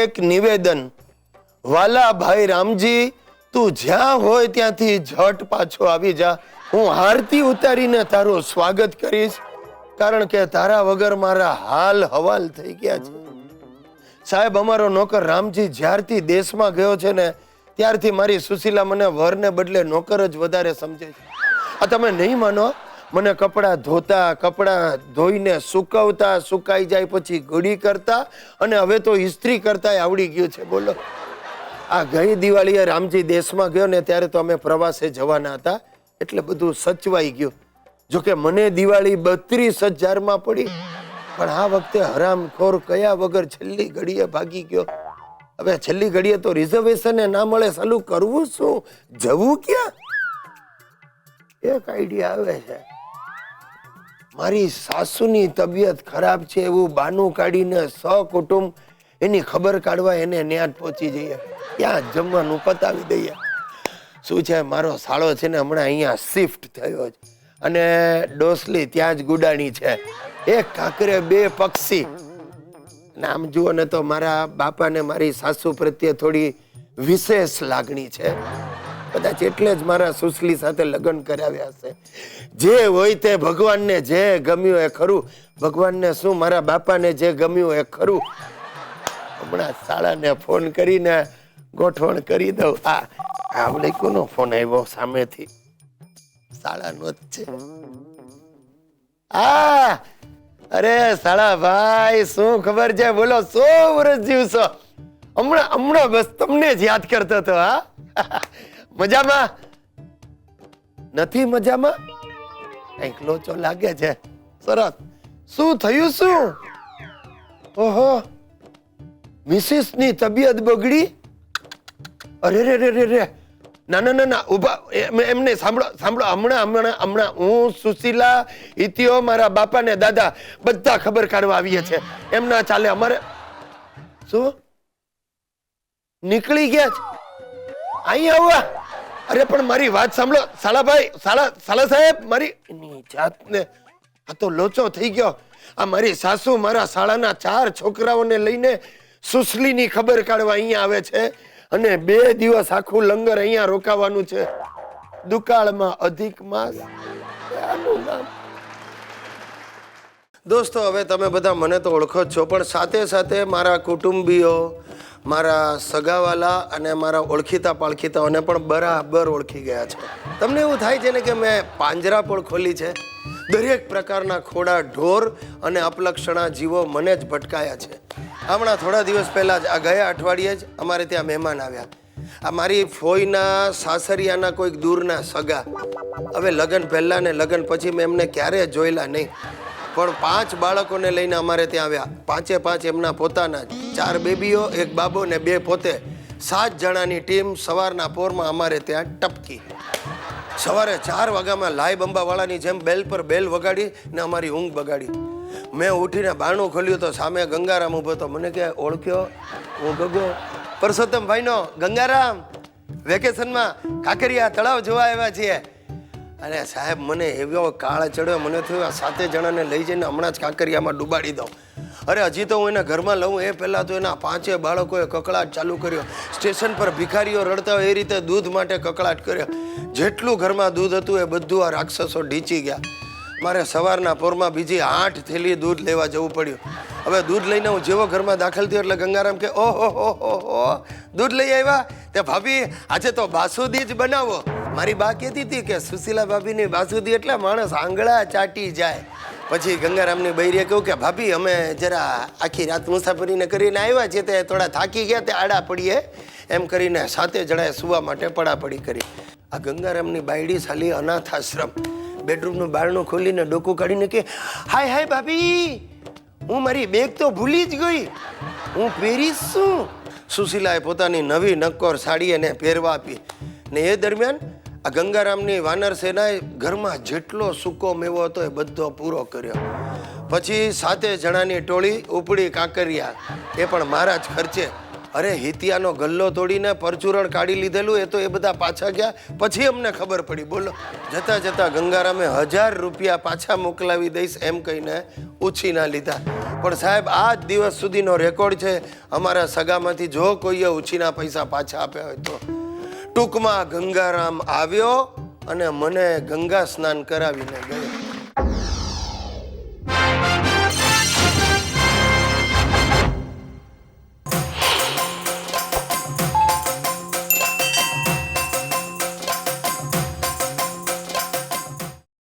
એક નિવેદન, વાલા ભાઈ રામજી, તું જ્યાં હોય ત્યાંથી ઝટ પાછો આવી જા. હું આરતી ઉતારીને તારું સ્વાગત કરીશ, કારણ કે તારા વગર મારા હાલ હવાલ થઈ ગયા છે. સાહેબ, અમારો નોકર રામજી જ્યારથી દેશમાં ગયો છે ને ત્યારથી મારી સુશીલા મને વરને બદલે નોકર જ વધારે સમજે છે. આ તમે નહીં માનો, મને કપડાં ધોતા, કપડાં ધોઈને સુકવતા, સુકાઈ જાય પછી ઘડી કરતા, અને હવે તો ઇસ્ત્રી કરતા આવડી ગયું છે. બોલો, આ ગઈ દિવાળીએ રામજી દેશમાં ગયો ને ત્યારે તો અમે પ્રવાસે જવાના હતા, એટલે બધું સચવાઈ ગયું. જોકે મને દિવાળી 32,000 પડી, પણ આ વખતે હરામખોર કયા વગર છેલ્લી ઘડીએ ભાગી ગયો. હવે છેલ્લી ઘડીએ તો રિઝર્વેશન ના મળે, સાલું કરવું શું, જવું ક્યાં? એક આઈડિયા આવે છે. મારી સાસુની તબિયત ખરાબ છે એવું બાનું કાઢીને સહકુટુંબ એની ખબર કાઢવા એને ન્યાજ પહોંચી જઈએ, ત્યાં જમવાનું પતાવી દઈએ. શું છે, મારો સાળો છે ને હમણાં અહીંયા શિફ્ટ થયો છે, અને ડોસલી ત્યાં જ ગુડાણી છે. એક કાંકરે 2 પક્ષી. નામ જુઓ ને તો મારા બાપાને મારી સાસુ પ્રત્યે થોડી વિશેષ લાગણી છે. કદાચ એટલે જ મારા સુશલી સાથે લગ્ન કરાવ્યા છે. જે હોય તે ભગવાનને જે ગમ્યું એ ખરું. ભગવાનને શું, મારા બાપાને જે ગમ્યું એ ખરું. હમણાં શાળાને ફોન કરીને ગોઠવણ કરી દઉં. આ કોનો ફોન આવ્યો સામેથી? શાળાનો જ છે. અરે શાળા ભાઈ, શું ખબર છે? બોલો, 100 વર્ષ જીવશો. હમણાં બસ તમને જ યાદ કરતો હતો. હા, મજામાં નથી? મજામાં કઈક લોચો લાગે છે. સરસ. શું થયું? શું? ઓહો, મિસિસ ની તબિયત બગડી? અરે રે રે રે રે, ના ના ના ના, ઉભા, એમને સાંભળો. હમણાં હું, સુશીલા, ઇતિયો, મારા બાપા ને દાદા બધા ખબર કાઢવા આવીએ છે. એમ ના ચાલે અમારે. શું નીકળી ગયા છે? અહીં આવવા? અરે પણ મારી વાત સાંભળો શાળાભાઈ, શાળા સાહેબ, મારી જાતને આ તો લોચો થઈ ગયો. આ મારી સાસુ મારા શાળાના 4 છોકરાઓને લઈને સુશલીની ખબર કાઢવા અહીંયા આવે છે, અને 2 દિવસ આખું લંગર અહીંયા રોકાવાનું છે. દુકાળમાં અધિક માસ. દોસ્તો, હવે તમે બધા મને તો ઓળખો જ છો, પણ સાથે સાથે મારા કુટુંબીઓ, મારા સગાવાલા અને મારા ઓળખીતા પાળખીતાઓને પણ બરાબર ઓળખી ગયા છે. તમને એવું થાય છે ને કે મેં પાંજરા પણ ખોલી છે. દરેક પ્રકારના ખોડા ઢોર અને અપલક્ષણા જીવો મને જ ભટકાયા છે. હમણાં થોડા દિવસ પહેલા જ, આ ગયા અઠવાડિયે જ અમારે ત્યાં મહેમાન આવ્યા. આ મારી ફોઈના સાસરિયાના કોઈક દૂરના સગા. હવે લગ્ન પહેલા ને લગ્ન પછી મેં એમને ક્યારેય જોયેલા નહીં, પણ 5 બાળકોને લઈને અમારે ત્યાં આવ્યા. 5 એમના પોતાના, 4 બેબીઓ, 1 બાબો ને 2 પોતે. 7 જણાની ટીમ સવારના પોરમાં અમારે ત્યાં ટપકી. સવારે 4 વાગ્યામાં લાઈ બંબાવાળાની જેમ બેલ પર બેલ વગાડી ને અમારી ઊંઘ બગાડી. મેં ઉઠીને બારણું ખોલ્યું તો સામે ગંગારામ ઊભો હતો. મને કે ઓળખ્યો? હું ગગો, પરસોત્તમભાઈનો ગંગારામ. વેકેશનમાં કાંકરિયા તળાવ જોવા આવ્યા છીએ. અને સાહેબ, મને એવો કાળ ચડ્યો, મને થયું આ 7 જણાને લઈ જઈને હમણાં જ કાંકરિયામાં ડૂબાડી દઉં. અરે હજી તો હું એને ઘરમાં લઉં એ પહેલાં તો એના 5 બાળકોએ કકળાટ ચાલુ કર્યો. સ્ટેશન પર ભિખારીઓ રડતા હોય એ રીતે દૂધ માટે કકળાટ કર્યો. જેટલું ઘરમાં દૂધ હતું એ બધું આ રાક્ષસો ઢીંચી ગયા. મારે સવારના પોરમાં બીજી 8 થેલી દૂધ લેવા જવું પડ્યું. હવે દૂધ લઈને હું જેવો ઘરમાં દાખલ થયો એટલે ગંગારામ કે ઓહો, દૂધ લઈ આવ્યા? તે ભાભી, આજે તો બાસુદી જ બનાવો. મારી બા કહેતી હતી કે સુશીલા ભાભીની બાસુદી એટલે માણસ આંગળા ચાટી જાય. પછી ગંગારામની બૈરીએ કહ્યું કે ભાભી, અમે જરા આખી રાત મુસાફરીને કરીને આવ્યા છીએ, તે થોડા થાકી ગયા, તે આડા પડીએ એમ કરીને 7 જણાએ સુવા માટે પડાપડી કરી. આ ગંગારામની બાયડી સાલી અનાથ આશ્રમ. બેડરૂમનું બારણું ખોલીને ડોકું કાઢીને કે હાય ભાભી, હું મારી બેગ તો ભૂલી જ ગઈ, હું પહેરીશ શું? સુશીલાએ પોતાની નવી નક્કોર સાડી એને પહેરવા આપી. ને એ દરમિયાન આ ગંગારામની વાનર સેનાએ ઘરમાં જેટલો સૂકો મેવો હતો એ બધો પૂરો કર્યો. પછી 7 જણાની ટોળી ઉપડી કાંકરિયા, એ પણ મારા જ ખર્ચે. અરે હિતિયાનો ગલ્લો તોડીને પરચુરણ કાઢી લીધેલું, એ તો એ બધા પાછા ગયા પછી અમને ખબર પડી. બોલો, જતા જતા ગંગારામે 1000 રૂપિયા પાછા મોકલાવી દઈશ એમ કહીને ઉછીના લીધા. પણ સાહેબ, આ જ દિવસ સુધીનો રેકોર્ડ છે અમારા સગામાંથી, જો કોઈએ ઉછીના પૈસા પાછા આપ્યા હોય તો. ટૂંકમાં ગંગારામ આવ્યો અને મને ગંગા સ્નાન કરાવીને ગયો.